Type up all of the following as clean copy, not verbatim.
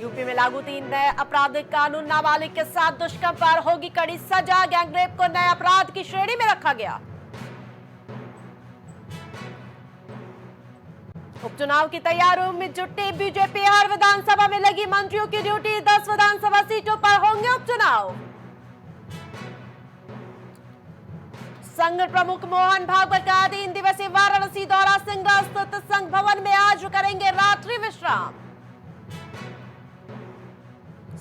UP में लागू 3 नए आपराधिक कानून। नाबालिग के साथ दुष्कर्म पर होगी कड़ी सजा। गैंगरेप को नए अपराध की श्रेणी में रखा गया। उपचुनाव की तैयारियों में जुटी बीजेपी। हर विधानसभा में लगी मंत्रियों की ड्यूटी। 10 विधानसभा सीटों पर होंगे उपचुनाव। संघ प्रमुख मोहन भागवत का 3 दिवसीय वाराणसी दौरा। सिंगरा स्थित संघ भवन में आज करेंगे रात्रि विश्राम।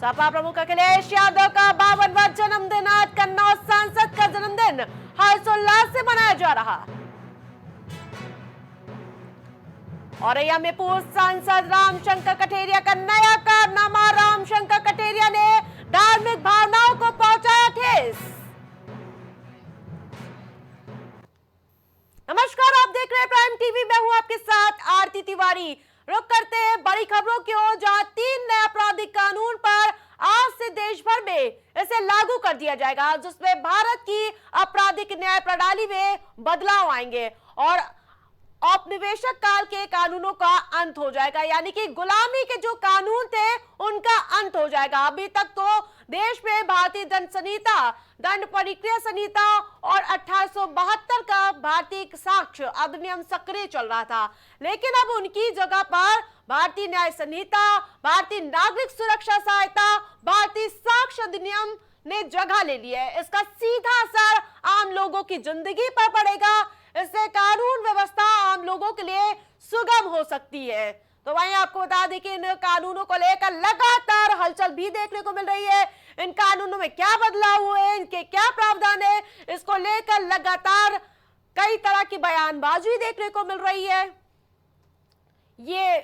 सपा प्रमुख अखिलेश यादव का 52वां जन्मदिन। आज कन्नौज सांसद का जन्मदिन हर्षोल्लास से मनाया जा रहा। औरैया में पूर्व सांसद रामशंकर कठेरिया का नया कारनामा। रामशंकर कठेरिया ने धार्मिक भावनाओं को पहुंचाया ठेस। नमस्कार, आप देख रहे हैं प्राइम टीवी। मैं हूं आपके साथ आरती तिवारी। रुक करते हैं बड़ी खबरों की ओर, जहां 3 नए आपराधिक कानून पर आज से देश भर में इसे लागू कर दिया जाएगा, जिसमें भारत की आपराधिक न्याय प्रणाली में बदलाव आएंगे और औपनिवेशिक काल के कानूनों का अंत हो जाएगा। यानी कि गुलामी के जो कानून थे उनका अंत हो जाएगा। अभी तक तो देश में भारतीय दंड संहिता, दंड प्रक्रिया संहिता और 1872 का भारतीय साक्ष्य अधिनियम सक्रिय चल रहा था, लेकिन अब उनकी जगह पर भारतीय न्याय संहिता, भारतीय नागरिक सुरक्षा सहायता, भारतीय साक्ष्य अधिनियम ने जगह ले ली है। इसका सीधा असर आम लोगों की जिंदगी पर पड़ेगा। इससे कानून व्यवस्था आम लोगों के लिए सुगम हो सकती है। तो वहीं आपको बता दें कि इन कानूनों को लेकर लगातार हलचल भी देखने को मिल रही है। इन कानूनों में क्या बदलाव हुए, इनके क्या प्रावधान है, इसको लेकर लगातार कई तरह की बयानबाजी देखने को मिल रही है। ये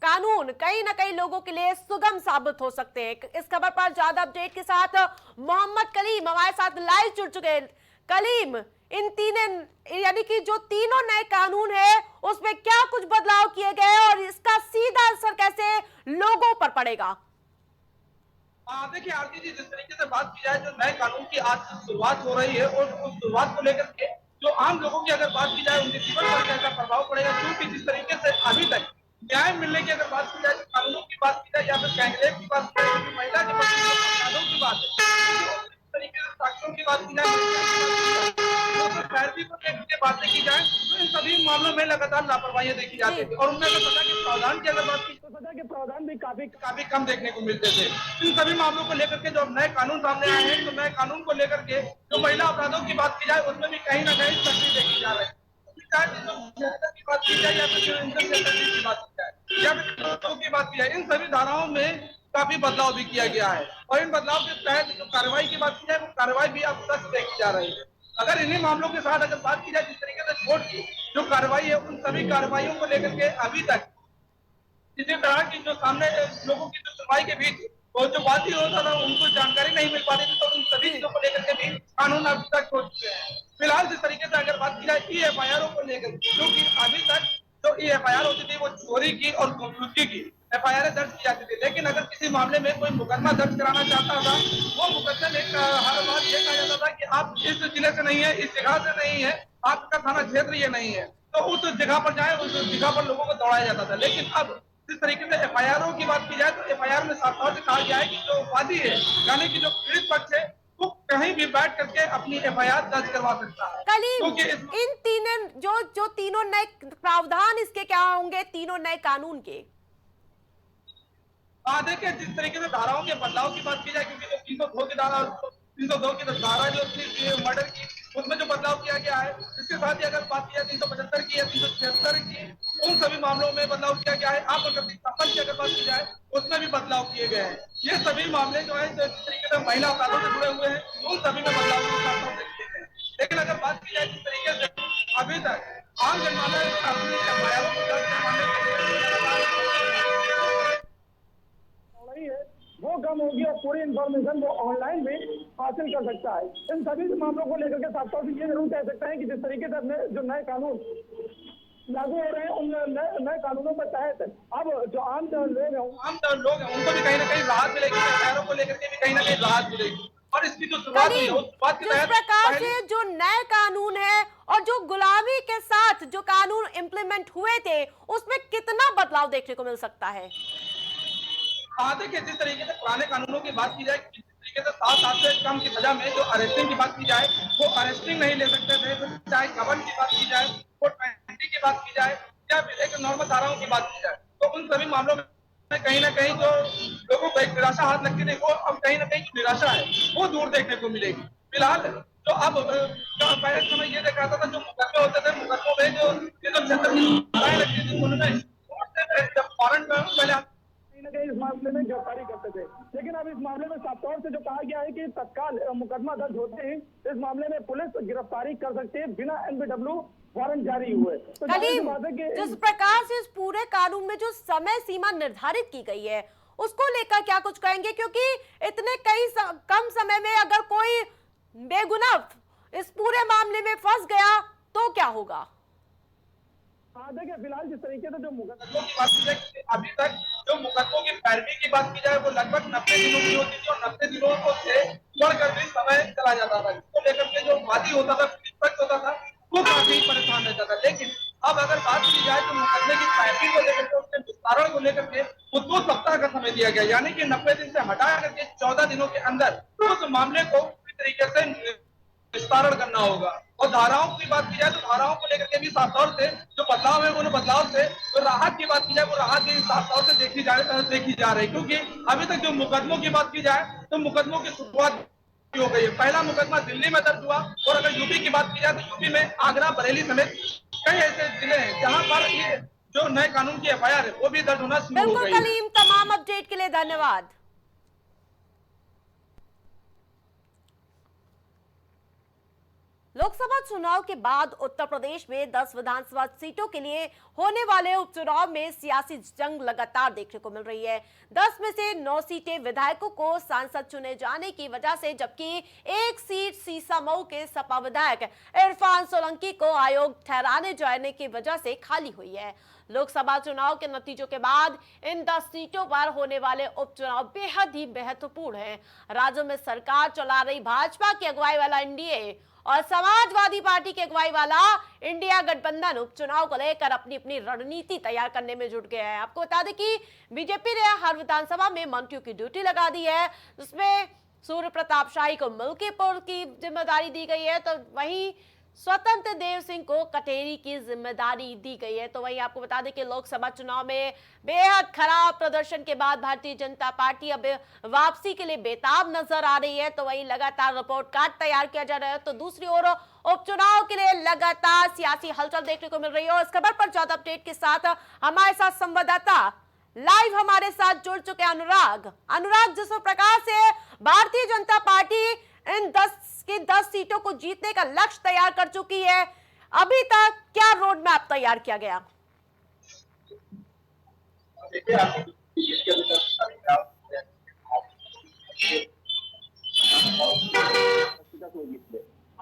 कानून कहीं ना कहीं लोगों के लिए सुगम साबित हो सकते हैं। इस खबर पर ज्यादा अपडेट के साथ मोहम्मद कलीम हमारे साथ लाइव जुड़ चुके हैं। कलीम, इन यानी कि जो तीनों नए कानून है उसमें क्या कुछ बदलाव किए गए और इसका सीधा असर कैसे लोगों पर पड़ेगा? देखिए आरती जी, जिस तरीके से बात की जाए, जो नए कानून की आज से शुरुआत हो रही है और उस शुरुआत को लेकर के जो आम लोगों की अगर बात की जाए, उनके जीवन पर कैसा प्रभाव पड़ेगा, क्योंकि जिस तरीके से अभी तक न्याय मिलने की अगर बात की जाए, कानूनों की बात की जाए या फिर गैंगरेप की बात की जाए, महिला के प्रति जो अपराधों की बात है, इस तरीके से साक्ष्यों की बात की जाए, पैरवी को लेकर के बातें की जाए, तो इन सभी मामलों में लगातार लापरवाही देखी जाती थी और उनमें अगर सजा के प्रावधान की अगर बात की तो सजा के प्रावधान भी काफी कम देखने को मिलते थे। इन सभी मामलों को लेकर के जो नए कानून सामने आए हैं, तो नए कानून को लेकर के जो महिला अपराधों की बात की जाए, उसमें भी कहीं ना कहीं सख्ती देखी जा रही है। की बात की जाए या फिर की बात की जाए या फिर की बात की जाए, इन सभी धाराओं में काफी बदलाव भी किया गया है और इन बदलाव के तहत जो कार्रवाई की बात की जाए, वो कार्रवाई भी अब सख्त देखी जा रही है। अगर इन्हीं मामलों के साथ अगर बात की जाए, जिस तरीके से कोर्ट की जो कार्रवाई है, उन सभी कार्रवाइयों को लेकर के अभी तक इसी तरह की जो सामने लोगों की जो सुनवाई के बीच वो जो बात होता था, उनको जानकारी नहीं मिल पाती थी, तो उन सभी चीजों को लेकर के भी कानून अभी तक हो चुके हैं। फिलहाल जिस तरीके से अगर बात की जाए EFIR को लेकर, क्योंकि अभी तक जो EFIR होती थी वो चोरी की और गुमशुदगी की FIR दर्ज की जाती थी, लेकिन अगर किसी मामले में कोई मुकदमा दर्ज कराना चाहता था, वो मुकदमे में हर बार ये कहा जाता था कि आप इस जिले से नहीं है, इस जगह से नहीं है, आपका थाना क्षेत्र ये नहीं है, तो उस जगह पर जाए, उस जगह पर लोगों को दौड़ाया जाता था। लेकिन अब जिस तरीके से FIR की बात की जाए, तो FIR में साफ तौर से कहा गया है कि जो वादी है, यानी कि जो पीड़ित पक्ष है, वो कहीं भी बैठ करके अपनी FIR दर्ज करवा सकता है। कलीम, इन तीनों नए प्रावधान इसके क्या होंगे, तीनों नए कानून के? देखिए, जिस तरीके से धाराओं के बदलाव की बात की जाए, क्योंकि जो 302 की धारा, 302 की धारा जो थी मर्डर की, उसमें जो बदलाव किया गया है, इसके साथ ही अगर बात की जाए 375 की या 376 की, उन सभी मामलों में बदलाव किया गया है। आपत्ति संपत्ति की अगर बात की जाए, उसमें भी बदलाव किए गए हैं। ये सभी मामले जो है, जिस तरीके से महिला अपराधों से जुड़े हुए हैं, उन सभी में बदलाव किए गए हैं। लेकिन अगर बात की जाए जिस तरीके से अभी तक आम जनमानस अपनी FIR को दर्ज करवाने के लिए वो कम होगी और पूरी इंफॉर्मेशन वो ऑनलाइन भी हासिल कर सकता है। इन सभी मामलों को लेकर के साफ तौर से ये जरूर कह सकते हैं कि जिस तरीके से अपने जो नए कानून लागू हो रहे हैं, उन नए कानूनों के तहत अब जो आम लोग हैं उनको भी कहीं ना कहीं राहत मिलेगी, FIR को लेकर के भी कहीं ना कहीं राहत मिलेगी। और इसकी जो शुरुआत हुई है, उस शुरुआत के जिस प्रकार से जो नए कानून है और जो गुलामी के साथ जो कानून इंप्लीमेंट हुए थे, उसमें कितना बदलाव देखने को मिल सकता है? देखिए जिस तरीके से पुराने कानूनों की बात की जाए, जिस तरीके से 7 साल से कम की सजा में जो अरेस्टिंग की बात की जाए, वो अरेस्टिंग नहीं ले सकते थे। तो चाहे गबन की बात की जाए, 420 की बात की जाए, या फिर एक नॉर्मल धाराओं की बात की जाए, तो उन सभी मामलों में कहीं न कहीं जो लोगों को एक निराशा हाथ लगती थी, वो अब कहीं न कहीं जो निराशा है, वो दूर देखने को मिलेगी। फिलहाल जो अब पहले समय ये देखा जाता था, जो मुकदमे होते थे, मुकदमों में जो ये जो 76 की धाराएँ लगती थी, उनमें कोर्ट से जब वारंट पहले कहीं न कहीं इस मामले में गिरफ्तारी करते थे, लेकिन अब इस मामले में साफ तौर से जो कहा गया है कि तत्काल मुकदमा दर्ज होते ही इस मामले में पुलिस गिरफ्तारी कर सकती है बिना एनबीडब्ल्यू वारंट जारी हुए। तो कलीम, जिस प्रकार से इस पूरे कानून में जो समय सीमा निर्धारित की गई है, उसको लेकर क्या कुछ कहेंगे? क्योंकि इतने कम समय में अगर कोई बेगुनाह इस पूरे मामले में फंस गया तो क्या होगा? देखिए फिलहाल जिस तरीके से जो मुकदमों की बात की जाए, अभी तक जो मुकदमों की पैरवी की बात की जाए, वो लगभग 90 दिनों की होती थी, और 90 दिनों को से बढ़कर भी समय चला जाता था, जिसको लेकर के जो वादी होता था, प्रतिपक्ष होता था, वो काफी परेशान रहता था। लेकिन अब अगर बात की जाए तो मुकदमे की पैरवी को लेकर के, उसके विस्तारण को लेकर के वो 2 सप्ताह का समय दिया गया, यानी कि 90 दिन से हटा करके 14 दिनों के अंदर उस मामले को पूरी तरीके से विस्तारण करना होगा। और धाराओं की बात की जाए तो धाराओं को लेकर के भी साफ तौर से जो बदलाव है, उन बदलाव से तो राहत की बात की जाए, वो राहत भी साफ तौर से देखी जा रही है। क्योंकि अभी तक जो मुकदमों की बात की जाए तो मुकदमों की शुरुआत हो गई है। पहला मुकदमा दिल्ली में दर्ज हुआ, और अगर यूपी की बात की जाए तो यूपी में आगरा, बरेली समेत कई ऐसे जिले हैं जहां पर ये जो नए कानून की एफआईआर है, वो भी दर्ज होना शुरू हो बिल्कुल गई है। कलीम, तमाम अपडेट के लिए धन्यवाद। लोकसभा चुनाव के बाद उत्तर प्रदेश में 10 विधानसभा सीटों के लिए होने वाले उपचुनाव में सियासी जंग लगातार देखने को मिल रही है। 10 में से 9 सीटें विधायकों को सांसद चुने जाने की वजह से, जबकि एक सीट सीसामऊ के सपा विधायक इरफान सोलंकी को आयोग ठहराने जाने की वजह से खाली हुई है। लोकसभा चुनाव के नतीजों के बाद इन 10 सीटों पर होने वाले उपचुनाव बेहद ही महत्वपूर्ण हैं। राज्यों में सरकार चला रही भाजपा की अगुवाई वाला एनडीए और समाजवादी पार्टी की अगुवाई वाला इंडिया गठबंधन उपचुनाव को लेकर अपनी अपनी रणनीति तैयार करने में जुट गया है। आपको बता दें कि बीजेपी ने हर विधानसभा में मंत्रियों की ड्यूटी लगा दी है, जिसमें सूर्य प्रताप शाही को मिल्कीपुर की जिम्मेदारी दी गई है, तो वहीं स्वतंत्र देव सिंह को कटेरी की जिम्मेदारी दी गई है। तो वहीं आपको बता दें कि लोकसभा चुनाव में बेहद खराब प्रदर्शन के बाद भारतीय जनता पार्टी अब वापसी के लिए बेताब नजर आ रही है। तो वहीं लगातार रिपोर्ट कार्ड तैयार किया जा रहा है, तो दूसरी ओर उपचुनाव के लिए लगातार सियासी हलचल देखने को मिल रही है। और इस खबर पर ज्यादा अपडेट के साथ हमारे साथ संवाददाता लाइव हमारे साथ जुड़ चुके अनुराग, जिस प्रकार से भारतीय जनता पार्टी इन 10 सीटों को जीतने का लक्ष्य तैयार कर चुकी है, अभी तक क्या रोड मैप तैयार किया गया?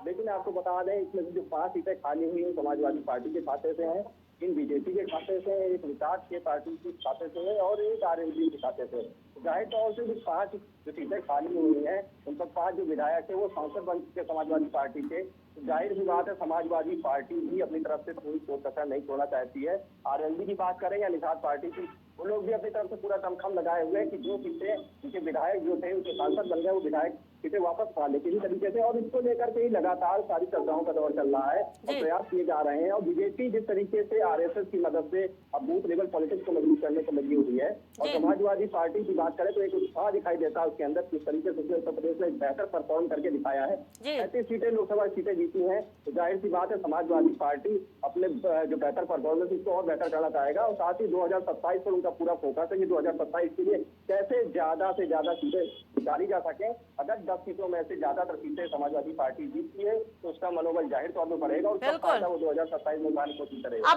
लेकिन आपको बता दें इसमें जो 5 सीटें खाली हुई हैं समाजवादी पार्टी के खाते से हैं, इन बीजेपी के खाते से, एक विकास के पार्टी के खाते से है और एक आरएलडी के खाते से। जाहिर तौर से जो 5 जो सीटें खाली हुई हैं, उन पर 5 जो विधायक है वो सांसद बन चुके समाजवादी पार्टी के। जाहिर सी बात है समाजवादी पार्टी भी अपनी तरफ से कोई कसर नहीं छोड़ना चाहती है। आरएलडी की बात करें या निषाद पार्टी की, वो लोग भी अपनी तरफ से पूरा दमखम लगाए हुए हैं कि जो सीटें उनके विधायक जो थे उनके सांसद बन गए, वो विधायक सीटें वापस पा ले किसी तरीके से। और इसको लेकर के ही लगातार सारी चर्चाओं का दौर चल रहा है और प्रयास किए जा रहे हैं। और बीजेपी जिस तरीके से आरएसएस की मदद से अब बूथ लेवल पॉलिटिक्स को मजबूत करने को लगी हुई है, और समाजवादी पार्टी की बात करें तो एक उत्साह दिखाई देता है उसके अंदर, किस तरीके से उसने उत्तर प्रदेश में बेहतर परफॉर्म करके दिखाया है। 35 सीटें लोकसभा सीटें जीती हैं, तो जाहिर सी बात है समाजवादी पार्टी अपने जो बेहतर परफॉर्मेंस उसको और बेहतर करना चाहेगा। और साथ ही 2027 पर उनका पूरा फोकस है कि 2027 के लिए कैसे ज्यादा से ज्यादा सीटें निकाली जा सके। अगर 10 सीटों में से ज्यादातर सीटें समाजवादी पार्टी जीतती है तो उसका मनोबल जाहिर तौर पर बढ़ेगा और वो 2027 में उठाने की कोशिश करेगा।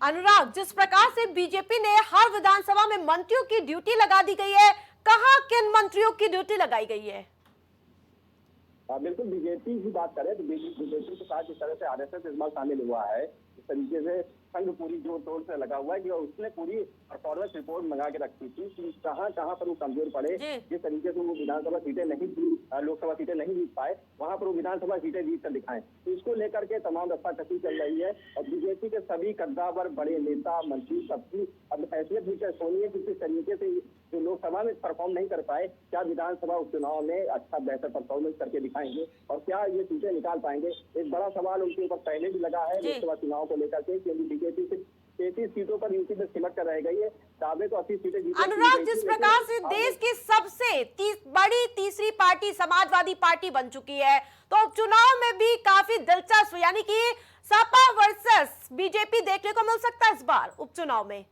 अनुराग, जिस प्रकार से बीजेपी ने हर विधानसभा में मंत्रियों की ड्यूटी लगा दी गई है, कहां किन मंत्रियों की ड्यूटी लगाई गई है? बिल्कुल बीजेपी की बात करें तो बीजेपी के साथ जिस तरह से आरएसएस इस बार शामिल हुआ है, तरीके से संघ पूरी जोर तोड़ से लगा हुआ है कि उसने पूरी परफॉर्मेंस रिपोर्ट मंगा के रखी थी कि कहाँ कहाँ पर वो कमजोर पड़े, जिस तरीके से वो विधानसभा सीटें नहीं लोकसभा सीटें नहीं जीत पाए, वहां पर वो विधानसभा सीटें जीत कर दिखाएं। तो इसको लेकर के तमाम रस्साकसी चल रही है और बीजेपी के सभी कद्दावर बड़े नेता मंत्री सबकी अब हैसियत भी सोनी है कि किस तरीके से जो लोकसभा में परफॉर्म नहीं कर पाए, क्या विधानसभा उपचुनाव में अच्छा बेहतर परफॉर्मेंस करके दिखाएंगे और क्या ये सीटें निकाल पाएंगे। एक बड़ा सवाल उनके ऊपर पहले भी लगा है लोकसभा चुनाव को लेकर के, क्योंकि बीजेपी सिर्फ 33 सीटों पर यूपी में सिमट कर रह गई है। दावे तो 80 सीटें जीत। अनुराग, जिस प्रकार से देश की सबसे बड़ी तीसरी पार्टी समाजवादी पार्टी बन चुकी है, तो उपचुनाव में भी काफी दिलचस्प यानी कि सपा वर्सेस बीजेपी देखने को मिल सकता है इस बार उपचुनाव में।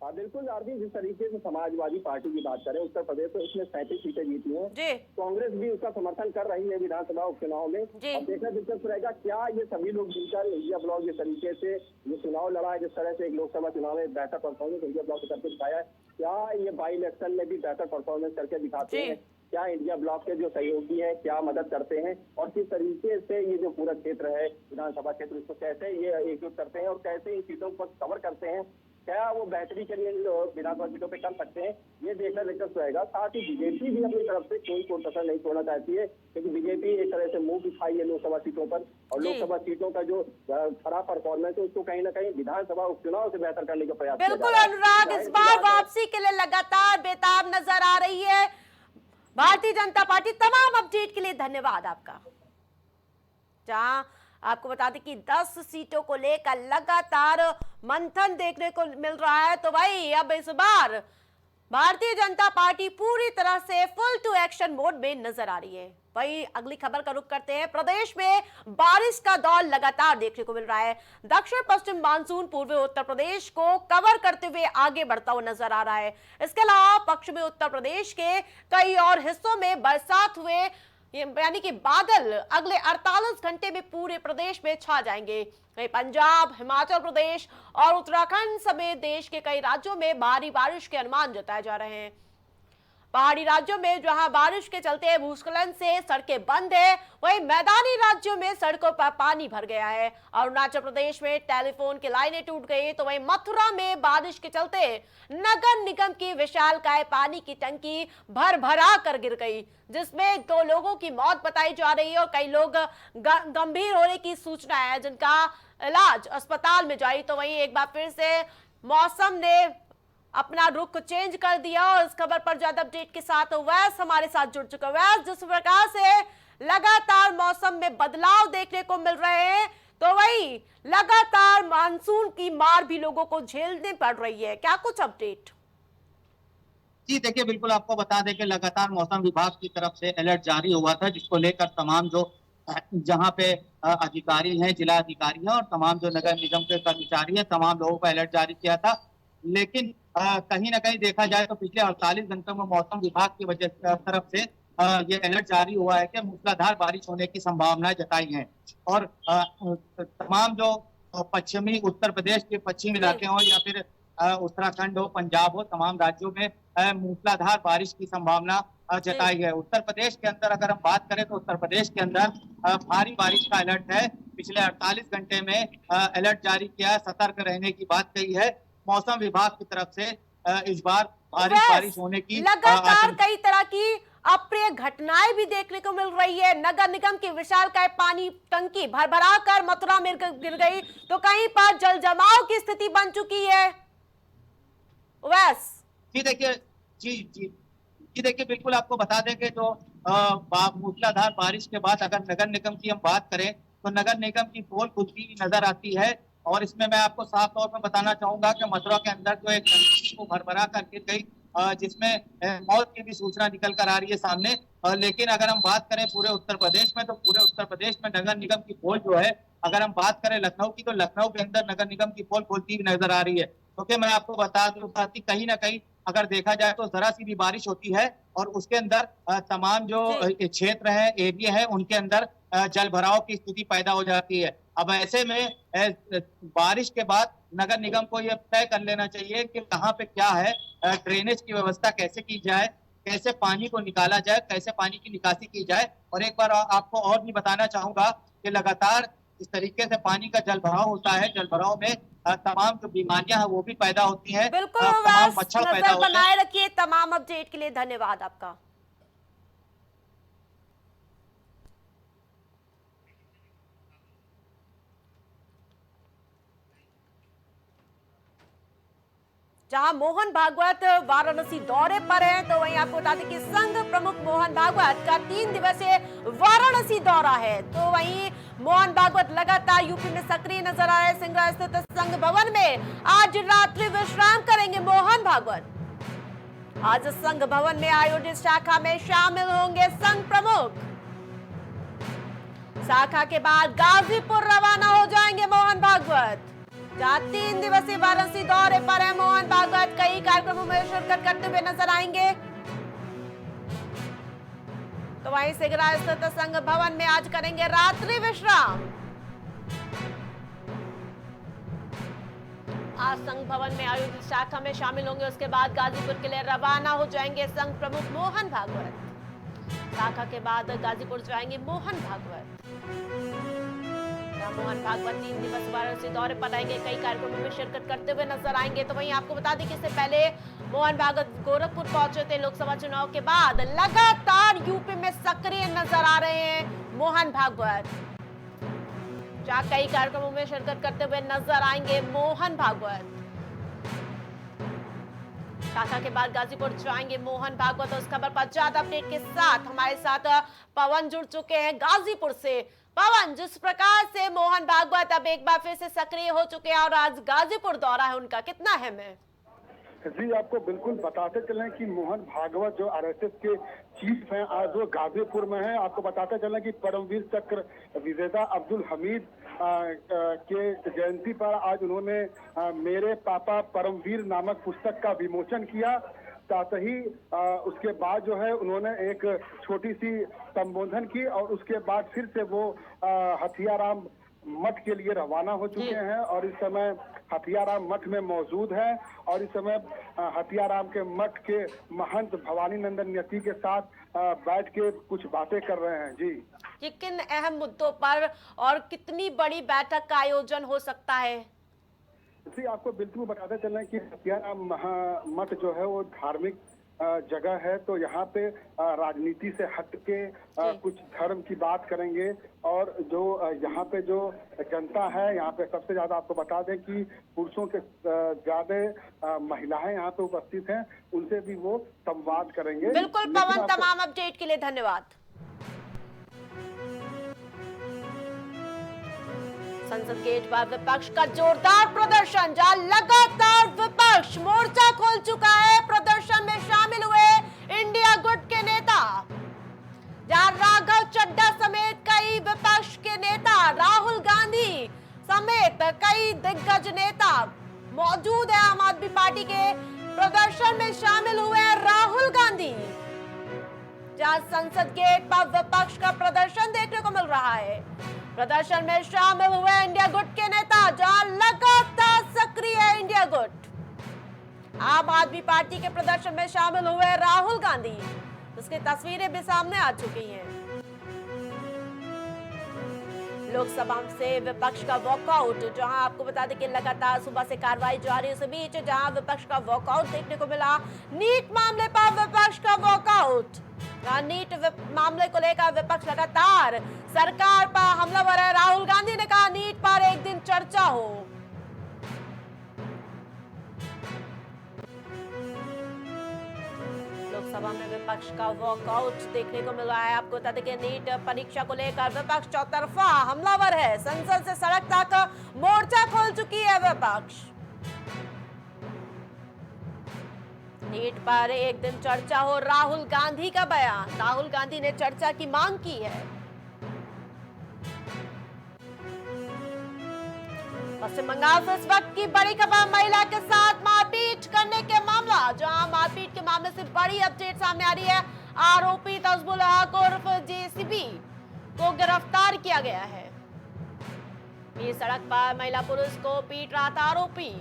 हाँ बिल्कुल आरती, जिस तरीके से समाजवादी पार्टी की बात करें, उत्तर प्रदेश में उसने 37 सीटें जीती हैं। कांग्रेस भी उसका समर्थन कर रही है विधानसभा उपचुनाव में। अब देखना दिलचस्प रहेगा क्या ये सभी लोग मिलकर इंडिया ब्लॉक जिस तरीके से ये चुनाव लड़ा है, जिस तरह से एक लोकसभा चुनाव में बेहतर परफॉर्मेंस इंडिया ब्लॉक करके दिखाया है, क्या ये बाई इलेक्शन में भी बेहतर परफॉर्मेंस करके दिखाते हैं, क्या इंडिया ब्लॉक के जो सहयोगी हैं क्या मदद करते हैं और किस तरीके से ये जो पूरा क्षेत्र है विधानसभा क्षेत्र, इसको कैसे ये एकजुट करते हैं और कैसे इन सीटों को कवर करते हैं, क्या वो बेहतरी के लिए विधानसभा सीटों पे कर सकते हैं, ये देखना दिलचस्प रहेगा। साथ ही बीजेपी भी अपनी तरफ से कोई कसर नहीं छोड़ना चाहती है, क्योंकि बीजेपी एक तरह से मुंह दिखाई है लोकसभा सीटों पर और लोकसभा सीटों का जो खराब परफॉर्मेंस है उसको कहीं ना कहीं विधानसभा उपचुनाव से बेहतर करने का प्रयास। बिल्कुल अनुराग, इस बार वापसी के लिए लगातार बेताब नजर आ रही है भारतीय जनता पार्टी। तमाम अपडेट के लिए धन्यवाद आपका। जहां आपको बता दें कि 10 सीटों को लेकर लगातार मंथन देखने को मिल रहा है, तो भाई अब इस बार भारतीय जनता पार्टी पूरी तरह से फुल टू एक्शन मोड में नजर आ रही है। वही अगली खबर का रुख करते हैं। प्रदेश में बारिश का दौर लगातार देखने को मिल रहा है। दक्षिण पश्चिम मानसून पूर्वी उत्तर प्रदेश को कवर करते हुए आगे बढ़ता हुआ नजर आ रहा है। इसके अलावा पश्चिमी उत्तर प्रदेश के कई और हिस्सों में बरसात हुए यानी कि बादल अगले 48 घंटे में पूरे प्रदेश में छा जाएंगे। वहीं पंजाब, हिमाचल प्रदेश और उत्तराखंड समेत देश के कई राज्यों में भारी बारिश के अनुमान जताए जा रहे हैं। पहाड़ी राज्यों में जहां बारिश के चलते भूस्खलन से सड़कें बंद है, वहीं मैदानी राज्यों में सड़कों पर पानी भर गया है। अरुणाचल प्रदेश में टेलीफोन की लाइनें टूट गई, तो वहीं मथुरा में बारिश के चलते नगर निगम की विशालकाय पानी की टंकी भर भरा कर गिर गई, जिसमें 2 लोगों की मौत बताई जा रही है और कई लोग गंभीर होने की सूचना है, जिनका इलाज अस्पताल में जारी। तो वहीं एक बार फिर से मौसम ने अपना रुख चेंज कर दिया और इस खबर पर ज्यादा अपडेट के साथ वैस हमारे साथ जुड़ चुका है। वैस, जिस प्रकार से लगातार मौसम में बदलाव देखने को मिल रहे हैं, तो वही लगातार मानसून की मार भी लोगों को झेलनी पड़ रही है, क्या कुछ अपडेट? जी देखिए, बिल्कुल आपको बता दें कि लगातार मौसम विभाग की तरफ से अलर्ट जारी हुआ था, जिसको लेकर तमाम जो जहां पे अधिकारी हैं, जिला अधिकारी हैं और तमाम जो नगर निगम के कर्मचारी हैं, तमाम लोगों को अलर्ट जारी किया था। लेकिन कहीं ना कहीं देखा जाए तो पिछले 48 घंटों में मौसम विभाग की वजह तरफ से ये अलर्ट जारी हुआ है कि मूसलाधार बारिश होने की संभावनाएं जताई हैं और तमाम जो पश्चिमी उत्तर प्रदेश के पश्चिमी इलाके हों या फिर उत्तराखंड हो, पंजाब हो, तमाम राज्यों में मूसलाधार बारिश की संभावना जताई है। उत्तर प्रदेश के अंदर अगर हम बात करें तो उत्तर प्रदेश के अंदर भारी बारिश का अलर्ट है। पिछले 48 घंटे में अलर्ट जारी किया, सतर्क रहने की बात कही है मौसम विभाग की तरफ से। इस बार भारी बारिश होने की लगातार कई तरह की अप्रिय घटनाएं भी देखने को मिल रही है। नगर निगम की विशालकाय पानी टंकी भरभरा कर मथुरा में गिर गई, तो कहीं पर जल जमाव की स्थिति बन चुकी है। जी देखिए बिल्कुल आपको बता दें कि जो मूसलाधार बारिश के बाद अगर नगर निगम की हम बात करें तो नगर निगम की पोल खुलती हुई नजर आती है और इसमें मैं आपको साफ तौर पर बताना चाहूंगा कि मथुरा के अंदर जो एक टंकी को भरभरा कर गिर गई, जिसमें मौत की भी सूचना निकल कर आ रही है सामने। लेकिन अगर हम बात करें पूरे उत्तर प्रदेश में, तो पूरे उत्तर प्रदेश में नगर निगम की पोल जो है, अगर हम बात करें लखनऊ की, तो लखनऊ के अंदर नगर निगम की पोल खुलती हुई नजर आ रही है। क्योंकि मैं आपको बता दूं साथ ही कहीं ना कहीं अगर देखा जाए तो जरा सी भी बारिश होती है और उसके अंदर तमाम जो क्षेत्र है, एरिया है, उनके अंदर जल भराव की स्थिति पैदा हो जाती है। अब ऐसे में बारिश के बाद नगर निगम को यह तय कर लेना चाहिए कि कहाँ पे क्या है, ड्रेनेज की व्यवस्था कैसे की जाए, कैसे पानी को निकाला जाए, कैसे पानी की निकासी की जाए। और एक बार आपको और भी बताना चाहूंगा कि लगातार इस तरीके से पानी का जल भराव होता है, जल भराव में तमाम जो बीमारियां हैं वो भी पैदा होती हैं, बिल्कुल तमाम बस मच्छर पैदा नजर होते हैं। बनाए रखिए। तमाम अपडेट के लिए धन्यवाद आपका। जहां मोहन भागवत वाराणसी दौरे पर हैं, तो वहीं आपको बता दें कि संघ प्रमुख मोहन भागवत का 3 दिवसीय वाराणसी दौरा है। तो वहीं मोहन भागवत लगातार यूपी में सक्रिय नजर आ रहे हैं। सिंगरा स्थित संघ भवन में आज रात्रि विश्राम करेंगे मोहन भागवत। आज संघ भवन में आयोजित शाखा में शामिल होंगे संघ प्रमुख। शाखा के बाद गाजीपुर रवाना हो जाएंगे मोहन भागवत। जहां 3 दिवसीय वाराणसी दौरे पर है मोहन भागवत, कई कार्यक्रमों में शिरकत करते हुए नजर आएंगे। तो वहीं सिगरा स्थित संघ भवन में आज करेंगे रात्रि विश्राम। आज संघ भवन में आयोजित शाखा में शामिल होंगे, उसके बाद गाजीपुर के लिए रवाना हो जाएंगे संघ प्रमुख मोहन भागवत। शाखा के बाद गाजीपुर जाएंगे मोहन भागवत। मोहन भागवत 3 दिवस वाराणसी दौरे पर रहेंगे, कई कार्यक्रमों में शिरकत करते हुए नजर आएंगे। तो वहीं आपको बता दें कि इससे पहले मोहन भागवत गोरखपुर पहुंचे थे। लोकसभा चुनाव के बाद लगातार यूपी में सक्रिय नजर आ रहे हैं मोहन भागवत, जहां कई कार्यक्रमों में शिरकत करते हुए नजर आएंगे मोहन भागवत। शाखा के बाद गाजीपुर जाएंगे मोहन भागवत। उस खबर पर ज्यादा अपडेट के साथ हमारे साथ पवन जुड़ चुके हैं गाजीपुर से। पवन, जिस प्रकार से मोहन भागवत अब एक बार फिर से सक्रिय हो चुके हैं और आज गाजीपुर दौरा है उनका, कितना अहम है? जी, आपको बिल्कुल बताते चलें कि मोहन भागवत जो आरएसएस के चीफ हैं, आज वो गाजीपुर में हैं। आपको बताते चलें कि परमवीर चक्र विजेता अब्दुल हमीद के जयंती पर आज उन्होंने मेरे पापा परमवीर नामक पुस्तक का विमोचन किया। साथ ही उसके बाद जो है उन्होंने एक छोटी सी संबोधन की और उसके बाद फिर से वो हथियाराम मठ के लिए रवाना हो चुके हैं और इस समय हथियाराम मठ में मौजूद है और इस समय हथियाराम के मठ के महंत भवानी नंदन यति के साथ बैठ के कुछ बातें कर रहे हैं। जी, किन अहम मुद्दों पर और कितनी बड़ी बैठक का आयोजन हो सकता है? जी, आपको बिल्कुल बताते चलें कि हथियाराम मठ जो है वो धार्मिक जगह है, तो यहाँ पे राजनीति से हट के कुछ धर्म की बात करेंगे और जो यहाँ पे जो जनता है, यहाँ पे सबसे ज्यादा आपको बता दें कि पुरुषों के ज्यादा महिलाएं यहाँ पे उपस्थित हैं, उनसे भी वो संवाद करेंगे। बिल्कुल पवन, तमाम अपडेट के लिए धन्यवाद। संसद गेट पर विपक्ष का जोरदार प्रदर्शन, जहां लगातार विपक्ष मोर्चा खोल चुका है। प्रदर्शन में शामिल हुए इंडिया गुट के नेता, जहां राघव चड्ढा समेत कई विपक्ष के नेता, राहुल गांधी समेत कई दिग्गज नेता मौजूद है। आम आदमी पार्टी के प्रदर्शन में शामिल हुए हैं राहुल गांधी, जहां संसद गेट पर विपक्ष का प्रदर्शन देखने को मिल रहा है। प्रदर्शन में शामिल हुए इंडिया गुट के नेता, जहां लगातार सक्रिय है इंडिया गुट। आम आदमी पार्टी के प्रदर्शन में शामिल हुए राहुल गांधी, उसकी तस्वीरें भी सामने आ चुकी हैं। लोकसभा से विपक्ष का वॉकआउट, जहां आपको बता दें कि लगातार सुबह से कार्रवाई जारी है। उस बीच जहां विपक्ष का वॉकआउट देखने को मिला, नीट मामले पर विपक्ष का वॉकआउट। नीट मामले को लेकर विपक्ष लगातार सरकार पर हमलावर है। राहुल गांधी ने कहा नीट पर एक दिन चर्चा हो। लोकसभा में विपक्ष का वॉकआउट देखने को मिल रहा है। आपको बता दें कि नीट परीक्षा को लेकर विपक्ष चौतरफा हमलावर है। संसद से सड़क तक मोर्चा खोल चुकी है विपक्ष। नीट पर एक दिन चर्चा हो, राहुल गांधी का बयान। राहुल गांधी ने चर्चा की मांग की है। पश्चिम बंगाल से इस वक्त की बड़ी खबर, महिला के साथ मारपीट करने के मामला, जहां मारपीट के मामले से बड़ी अपडेट सामने आ रही है। आरोपी तस्बुल हक उर्फ जेसीबी को गिरफ्तार किया गया है। ये सड़क पर महिला पुरुष को पीट रहा था आरोपी।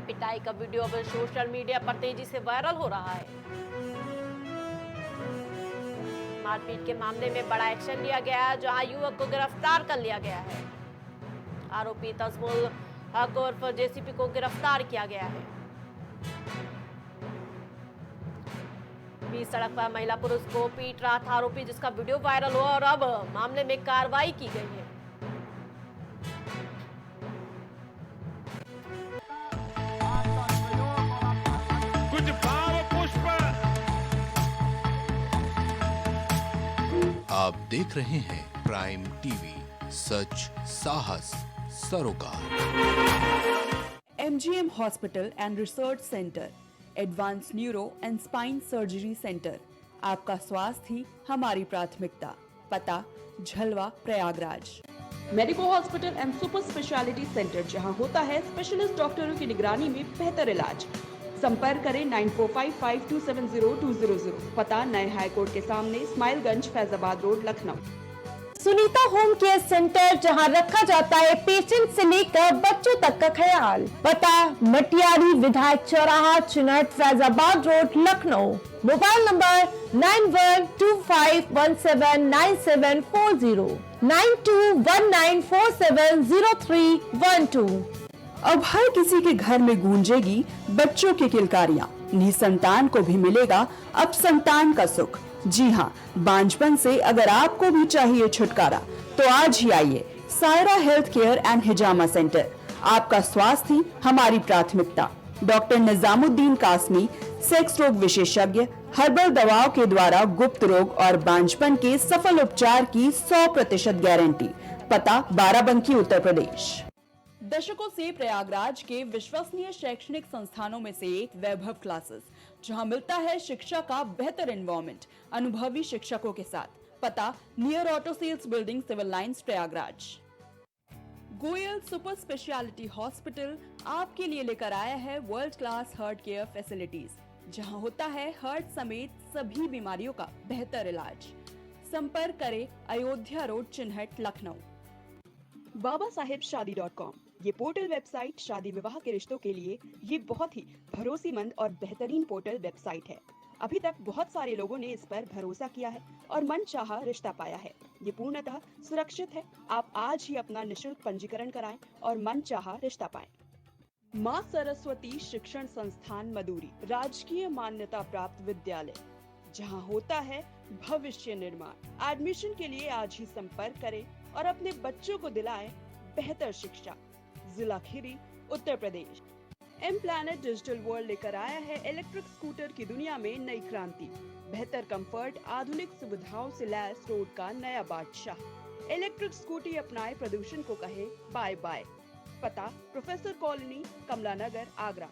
पिटाई का वीडियो अब सोशल मीडिया पर तेजी से वायरल हो रहा है। मारपीट के मामले में बड़ा एक्शन लिया गया है, जहां युवक को गिरफ्तार कर लिया गया है। आरोपी तस्मुल हक उर्फ जेसीपी को गिरफ्तार किया गया है। बीच सड़क पर महिला पुरुष को पीट रहा था आरोपी, जिसका वीडियो वायरल हुआ और अब मामले में कार्रवाई की गई है। कुछ भाव पुष्प। आप देख रहे हैं प्राइम टीवी, सच साहस सरोकार। MGM hospital and research centre, advance neuro and spine surgery centre. आपका स्वास्थ्य ही हमारी प्राथमिकता। पता Jhalwa Prayagraj. Medico hospital and super speciality centre, जहां होता है स्पेशलिस्ट डॉक्टरों की निगरानी में बेहतर इलाज। संपर्क करें 9455270200। पता नए हाईकोर्ट के सामने, Smileganj, Faizabad road, Lucknow. Sunita home care centre, जहां रखा जाता है पेशेंट से लेकर बच्चों तक का ख्याल। पता मटियारी विधायक चौराहा, Chinhat, Faizabad road, Lucknow. Mobile number 9125179740, 9219470312। अब हर किसी के घर में गूंजेगी बच्चों की किलकारियां। निसंतान को भी मिलेगा अब संतान का सुख। जी हाँ, बांझपन से अगर आपको भी चाहिए छुटकारा, तो आज ही आइए Saira health care and hijama centre. आपका स्वास्थ्य ही हमारी प्राथमिकता। डॉक्टर निजामुद्दीन कासमी, सेक्स रोग विशेषज्ञ, हर्बल दवाओं के द्वारा गुप्त रोग और बांझपन के सफल उपचार की 100% गारंटी। पता बाराबंकी, उत्तर प्रदेश। दशकों से प्रयागराज के विश्वसनीय शैक्षणिक संस्थानों में से एक वैभव क्लासेस, जहां मिलता है शिक्षा का बेहतर एनवायरनमेंट अनुभवी शिक्षकों के साथ। पता near auto sales building, civil lines, Prayagraj. Goyal super speciality hospital आपके लिए लेकर आया है world class heart care facilities, जहां होता है हार्ट समेत सभी बीमारियों का बेहतर इलाज। संपर्क करें अयोध्या रोड, चिनहट, लखनऊ। BabaSahebShadi.com, ये पोर्टल वेबसाइट शादी विवाह के रिश्तों के लिए ये बहुत ही भरोसेमंद और बेहतरीन पोर्टल वेबसाइट है। अभी तक बहुत सारे लोगों ने इस पर भरोसा किया है और मनचाहा रिश्ता पाया है। ये पूर्णतः सुरक्षित है। आप आज ही अपना निशुल्क पंजीकरण कराएं और मनचाहा रिश्ता पाएं। मां सरस्वती शिक्षण संस्थान मदुरी, राजकीय मान्यता प्राप्त विद्यालय, जहां होता है भविष्य निर्माण। एडमिशन के लिए आज ही संपर्क करें और अपने बच्चों को दिलाएं बेहतर शिक्षा। जिला Kheri, Uttar Pradesh. M planet digital world लेकर आया है इलेक्ट्रिक स्कूटर की दुनिया में नई क्रांति। बेहतर कंफर्ट, आधुनिक सुविधाओं से लैस रोड का नया बादशाह। इलेक्ट्रिक स्कूटी अपनाए, प्रदूषण को कहे बाय बाय। पता प्रोफेसर कॉलोनी, कमला नगर, आगरा।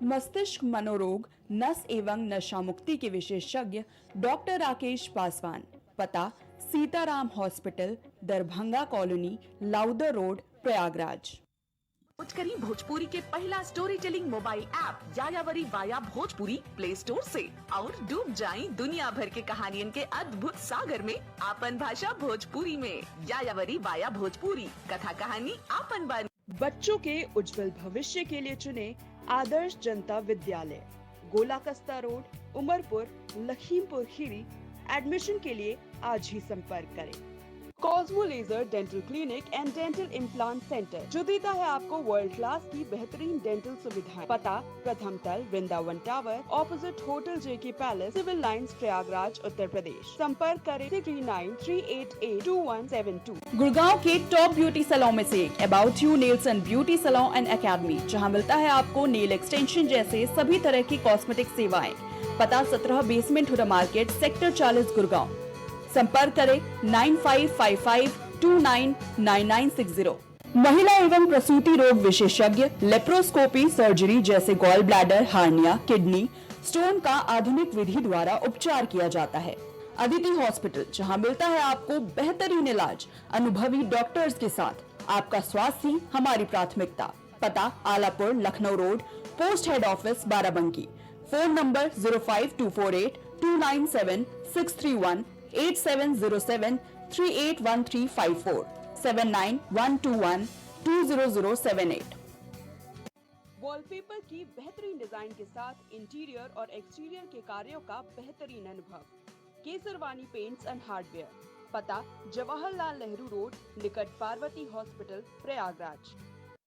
मस्तिष्क मनोरोग, नस एवं नशा मुक्ति के विशेषज्ञ डॉक्टर राकेश पासवान। पता Sitaram hospital, Darbhanga colony, Lowther road, Prayagraj. करी भोजपुरी के पहला story telling mobile app Yayavari via Bhojpuri play store से और डूब जाएं दुनिया भर के कहानियन के अद्भुत सागर में आपन भाषा भोजपुरी में। यायावरी वाया भोजपुरी, कथा कहानी आपन बानी। बच्चों के उज्जवल भविष्य के लिए चुने आदर्श जनता विद्यालय, गोला कस्ता रोड, उमरपुर, लखीमपुर खीरी। एडमिशन के लिए आज ही संपर्क करें। Cosmo laser dental clinic and dental implant centre, जो देता है आपको वर्ल्ड क्लास की बेहतरीन डेंटल सुविधाएं। पता प्रथम तल, वृंदावन टावर, ऑपोजिट होटल जेके palace, civil lines, Prayagraj, Uttar Pradesh. संपर्क करें 3938822172। गुड़गांव के टॉप ब्यूटी सैलून में से एक about you nails and beauty salon and academy, जहां मिलता है आपको नेल एक्सटेंशन जैसे सभी तरह की कॉस्मेटिक सेवाएं। पता 17 basement Huda market, sector 40, Gurgaon. संपर्क करें 9555299960। महिला एवं प्रसूति रोग विशेषज्ञ, लेप्रोस्कोपी सर्जरी जैसे gall bladder, hernia, kidney stone का आधुनिक विधि द्वारा उपचार किया जाता है। अदिति हॉस्पिटल, जहां मिलता है आपको बेहतरीन इलाज अनुभवी डॉक्टर्स के साथ। आपका स्वास्थ्य ही हमारी प्राथमिकता। पता Alapur, Lucknow road, post head office, Barabanki. Phone number 05248297631, 8707381354, 7912120078। Wallpaper की बेहतरीन डिजाइन के साथ इंटीरियर और एक्सटीरियर के कार्यों का बेहतरीन अनुभव। केसरवानी पेंट्स एंड हार्डवेयर, पता जवाहरलाल नेहरू रोड निकट पार्वती हॉस्पिटल, प्रयागराज।